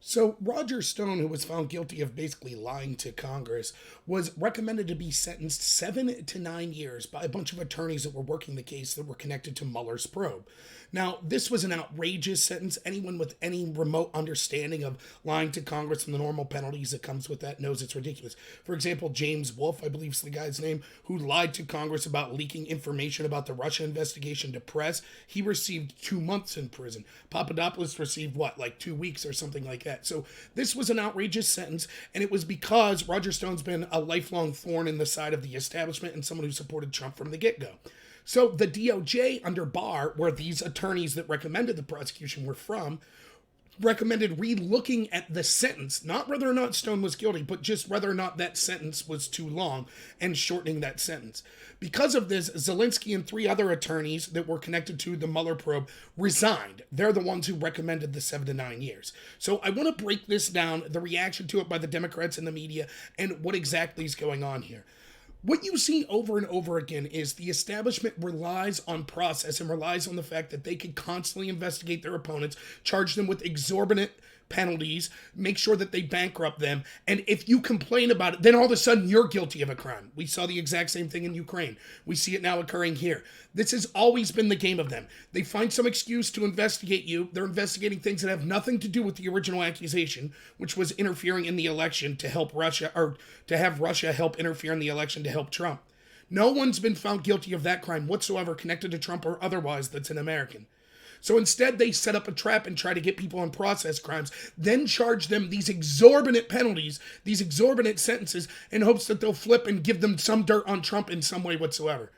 So, Roger Stone, who was found guilty of basically lying to Congress, was recommended to be sentenced 7 to 9 years by a bunch of attorneys that were working the case that were connected to Mueller's probe. Now, this was an outrageous sentence. Anyone with any remote understanding of lying to Congress and the normal penalties that comes with that knows it's ridiculous. For example, James Wolfe, I believe is the guy's name, who lied to Congress about leaking information about the Russia investigation to press, he received 2 months in prison. Papadopoulos received, what, like 2 weeks or something like that. So this was an outrageous sentence, and it was because Roger Stone's been a lifelong thorn in the side of the establishment and someone who supported Trump from the get-go. So the DOJ under Barr, where these attorneys that recommended the prosecution were from, recommended re-looking at the sentence, not whether or not Stone was guilty, but just whether or not that sentence was too long and shortening that sentence. Because of this, Zelensky and 3 other attorneys that were connected to the Mueller probe resigned. They're the ones who recommended the 7 to 9 years. So I want to break this down, the reaction to it by the Democrats and the media, and what exactly is going on here. What you see over and over again is the establishment relies on process and relies on the fact that they can constantly investigate their opponents, charge them with exorbitant penalties, make sure that they bankrupt them, and if you complain about it, then all of a sudden you're guilty of a crime. We saw the exact same thing in Ukraine. We see it now occurring here. This has always been the game of them. They find some excuse to investigate you. They're investigating things that have nothing to do with the original accusation, which was interfering in the election to help Russia, or to have Russia help interfere in the election to help Trump. No one's been found guilty of that crime whatsoever connected to Trump or otherwise that's an American. So instead, they set up a trap and try to get people on process crimes, then charge them these exorbitant penalties, these exorbitant sentences, in hopes that they'll flip and give them some dirt on Trump in some way whatsoever.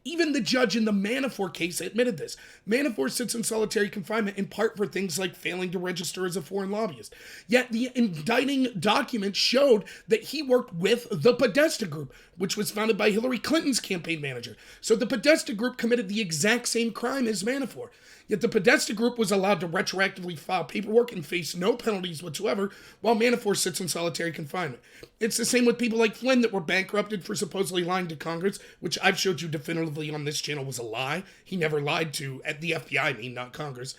Even the judge in the Manafort case admitted this. Manafort sits in solitary confinement in part for things like failing to register as a foreign lobbyist. Yet the indicting documents showed that he worked with the Podesta Group, which was founded by Hillary Clinton's campaign manager. So the Podesta Group committed the exact same crime as Manafort. Yet the Podesta Group was allowed to retroactively file paperwork and face no penalties whatsoever, while Manafort sits in solitary confinement. It's the same with people like Flynn that were bankrupted for supposedly lying to Congress, which I've showed you definitively on this channel was a lie. He never lied to, at the FBI, not Congress.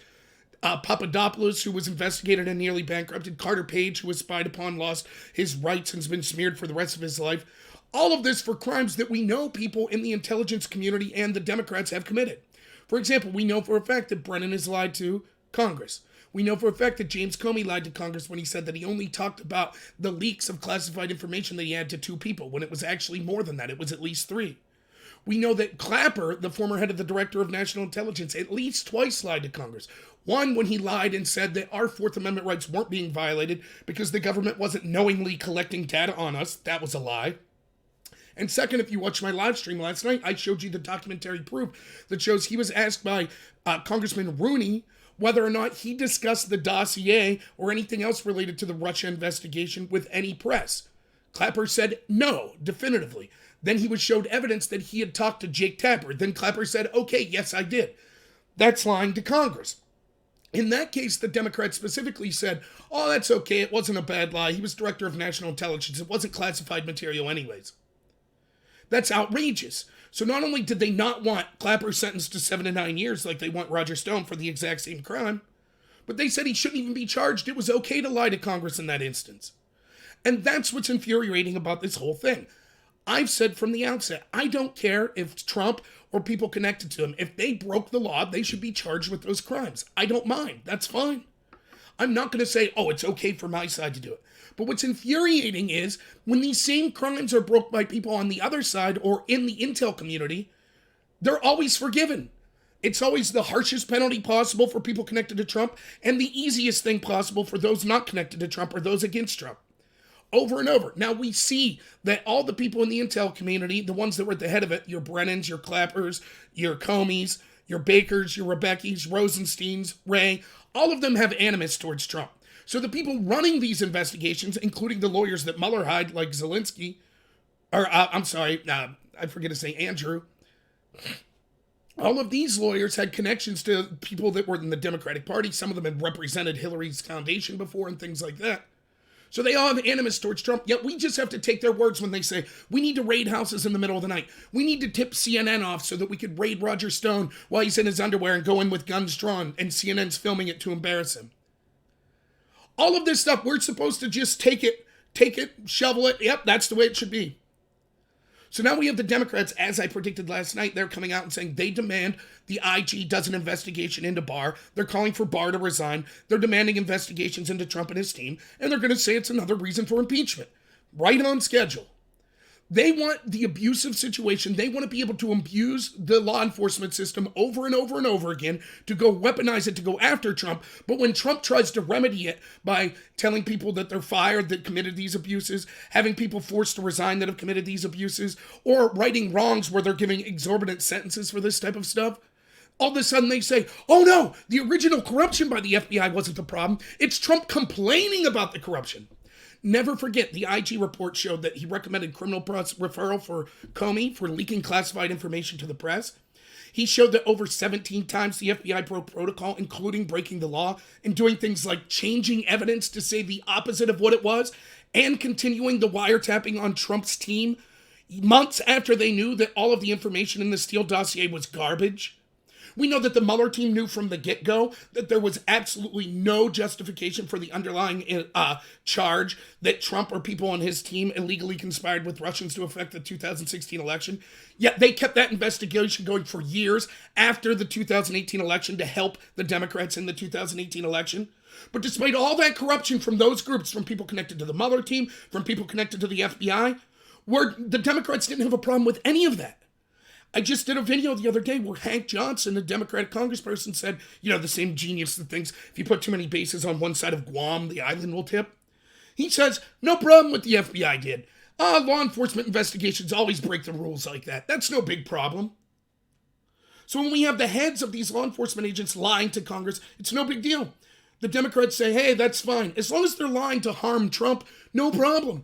Papadopoulos, who was investigated and nearly bankrupted. Carter Page, who was spied upon, lost his rights and has been smeared for the rest of his life. All of this for crimes that we know people in the intelligence community and the Democrats have committed. For example, we know for a fact that Brennan has lied to Congress. We know for a fact that James Comey lied to Congress when he said that he only talked about the leaks of classified information that he had to 2 people, when it was actually more than that. It was at least 3. We know that Clapper, the former head of the Director of National Intelligence, at least twice lied to Congress. One, when he lied and said that our Fourth Amendment rights weren't being violated because the government wasn't knowingly collecting data on us. That was a lie. And second, if you watched my live stream last night, I showed you the documentary proof that shows he was asked by Congressman Rooney whether or not he discussed the dossier or anything else related to the Russia investigation with any press. Clapper said no, definitively. Then he was showed evidence that he had talked to Jake Tapper. Then Clapper said, okay, yes, I did. That's lying to Congress. In that case, the Democrats specifically said, oh, that's okay, it wasn't a bad lie. He was Director of National Intelligence. It wasn't classified material anyways. That's outrageous. So not only did they not want Clapper sentenced to 7 to 9 years like they want Roger Stone for the exact same crime, but they said he shouldn't even be charged. It was okay to lie to Congress in that instance. And that's what's infuriating about this whole thing. I've said from the outset, I don't care if Trump or people connected to him, if they broke the law, they should be charged with those crimes. I don't mind. That's fine. I'm not going to say, oh, it's okay for my side to do it. But what's infuriating is when these same crimes are broke by people on the other side or in the intel community, they're always forgiven. It's always the harshest penalty possible for people connected to Trump and the easiest thing possible for those not connected to Trump or those against Trump. Over and over. Now we see that all the people in the intel community, the ones that were at the head of it, your Brennans, your Clappers, your Comeys, your Bakers, your Rebeckys, Rosensteins, Ray, all of them have animus towards Trump. So the people running these investigations, including the lawyers that Mueller hired, like Zelensky, I forget to say Andrew, all of these lawyers had connections to people that were in the Democratic Party. Some of them had represented Hillary's foundation before and things like that. So they all have animus towards Trump, yet we just have to take their words when they say, we need to raid houses in the middle of the night. We need to tip CNN off so that we could raid Roger Stone while he's in his underwear and go in with guns drawn, and CNN's filming it to embarrass him. All of this stuff, we're supposed to just take it, shovel it. Yep, that's the way it should be. So now we have the Democrats, as I predicted last night, they're coming out and saying they demand the IG does an investigation into Barr. They're calling for Barr to resign. They're demanding investigations into Trump and his team. And they're going to say it's another reason for impeachment. Right on schedule. They want the abusive situation. They want to be able to abuse the law enforcement system over and over and over again, to go weaponize it, to go after Trump. But when Trump tries to remedy it by telling people that they're fired that committed these abuses, having people forced to resign that have committed these abuses, or righting wrongs where they're giving exorbitant sentences for this type of stuff, all of a sudden they say, oh no, the original corruption by the FBI wasn't the problem. It's Trump complaining about the corruption. Never forget, the IG report showed that he recommended criminal referral for Comey for leaking classified information to the press. He showed that over 17 times the FBI broke protocol, including breaking the law and doing things like changing evidence to say the opposite of what it was, and continuing the wiretapping on Trump's team months after they knew that all of the information in the Steele dossier was garbage. We know that the Mueller team knew from the get-go that there was absolutely no justification for the underlying charge that Trump or people on his team illegally conspired with Russians to affect the 2016 election. Yet they kept that investigation going for years after the 2018 election to help the Democrats in the 2018 election. But despite all that corruption from those groups, from people connected to the Mueller team, from people connected to the FBI, where the Democrats didn't have a problem with any of that. I just did a video the other day where Hank Johnson, a Democratic congressperson, said, the same genius that thinks if you put too many bases on one side of Guam, the island will tip. He says, no problem what the FBI did. Law enforcement investigations always break the rules like that. That's no big problem. So when we have the heads of these law enforcement agents lying to Congress, it's no big deal. The Democrats say, hey, that's fine. As long as they're lying to harm Trump, no problem.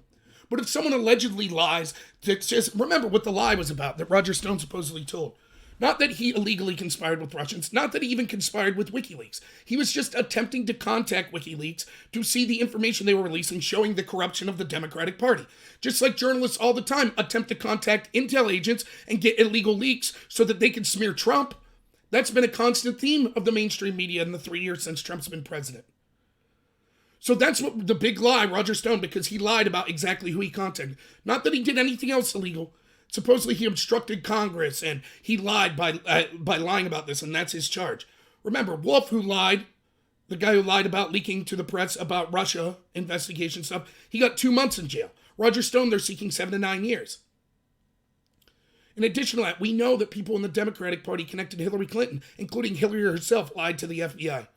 But if someone allegedly lies, just remember what the lie was about that Roger Stone supposedly told. Not that he illegally conspired with Russians, not that he even conspired with WikiLeaks. He was just attempting to contact WikiLeaks to see the information they were releasing showing the corruption of the Democratic Party. Just like journalists all the time attempt to contact intel agents and get illegal leaks so that they can smear Trump. That's been a constant theme of the mainstream media in the 3 years since Trump's been president. So that's what the big lie, Roger Stone, because he lied about exactly who he contacted. Not that he did anything else illegal. Supposedly he obstructed Congress and he lied by lying about this, and that's his charge. Remember, Wolf, who lied, the guy who lied about leaking to the press about Russia investigation stuff, he got 2 months in jail. Roger Stone, they're seeking 7 to 9 years. In addition to that, we know that people in the Democratic Party connected to Hillary Clinton, including Hillary herself, lied to the FBI.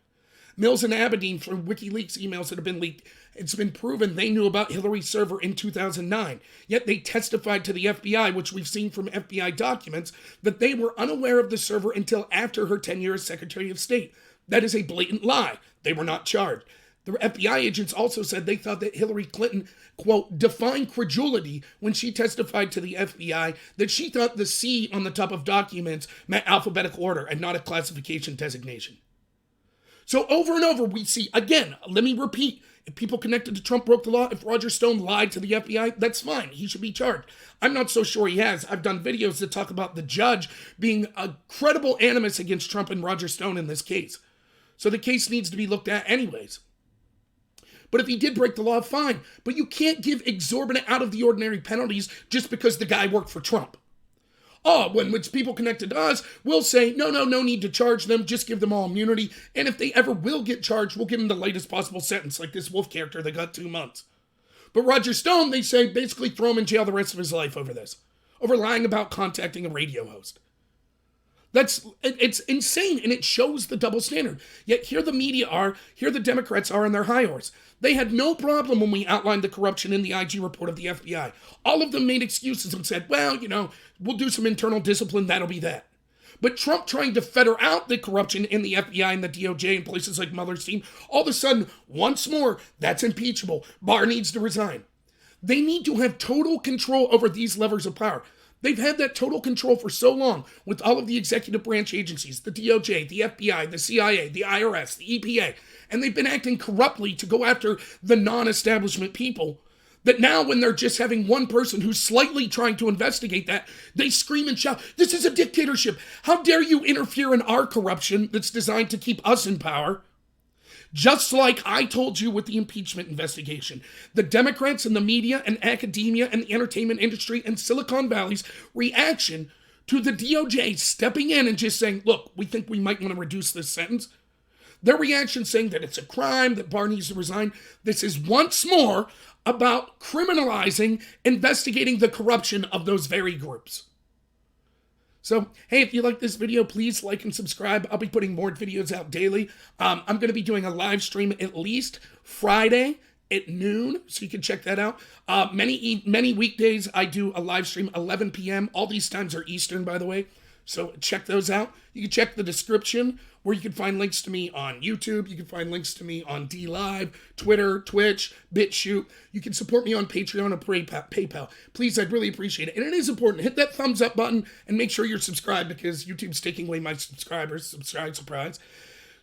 Mills and Abedin from WikiLeaks emails that have been leaked, it's been proven they knew about Hillary's server in 2009. Yet they testified to the FBI, which we've seen from FBI documents, that they were unaware of the server until after her tenure as Secretary of State. That is a blatant lie. They were not charged. The FBI agents also said they thought that Hillary Clinton, quote, defined credulity when she testified to the FBI, that she thought the C on the top of documents meant alphabetical order and not a classification designation. So over and over we see, again, let me repeat, if people connected to Trump broke the law, if Roger Stone lied to the FBI, that's fine. He should be charged. I'm not so sure he has. I've done videos that talk about the judge being a credible animus against Trump and Roger Stone in this case. So the case needs to be looked at anyways. But if he did break the law, fine. But you can't give exorbitant out of the ordinary penalties just because the guy worked for Trump. When it's people connected to us, we'll say, no need to charge them, just give them all immunity. And if they ever will get charged, we'll give them the latest possible sentence, like this Wolf character that got 2 months. But Roger Stone, they say, basically throw him in jail the rest of his life over this. Over lying about contacting a radio host. It's insane, and it shows the double standard. Yet here the media are, here the Democrats are on their high horse. They had no problem when we outlined the corruption in the IG report of the FBI. All of them made excuses and said, well, we'll do some internal discipline, that'll be that. But Trump trying to fetter out the corruption in the FBI and the DOJ and places like Mueller's team, all of a sudden, once more, that's impeachable. Barr needs to resign. They need to have total control over these levers of power. They've had that total control for so long with all of the executive branch agencies, the DOJ, the FBI, the CIA, the IRS, the EPA, and they've been acting corruptly to go after the non-establishment people, that now when they're just having one person who's slightly trying to investigate that, they scream and shout, this is a dictatorship. How dare you interfere in our corruption that's designed to keep us in power? Just like I told you with the impeachment investigation, the Democrats and the media and academia and the entertainment industry and Silicon Valley's reaction to the DOJ stepping in and just saying, look, we think we might want to reduce this sentence. Their reaction saying that it's a crime, that Barr needs to resign. This is once more about criminalizing, investigating the corruption of those very groups. So, hey, if you like this video, please like and subscribe. I'll be putting more videos out daily. I'm going to be doing a live stream at least Friday at noon, so you can check that out. Many weekdays, I do a live stream 11 p.m. All these times are Eastern, by the way. So check those out. You can check the description where you can find links to me on YouTube. You can find links to me on DLive, Twitter, Twitch, BitChute. You can support me on Patreon or PayPal. Please, I'd really appreciate it. And it is important. Hit that thumbs up button and make sure you're subscribed because YouTube's taking away my subscribers. Surprise.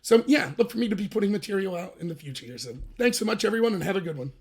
So yeah, look for me to be putting material out in the future. So thanks so much, everyone, and have a good one.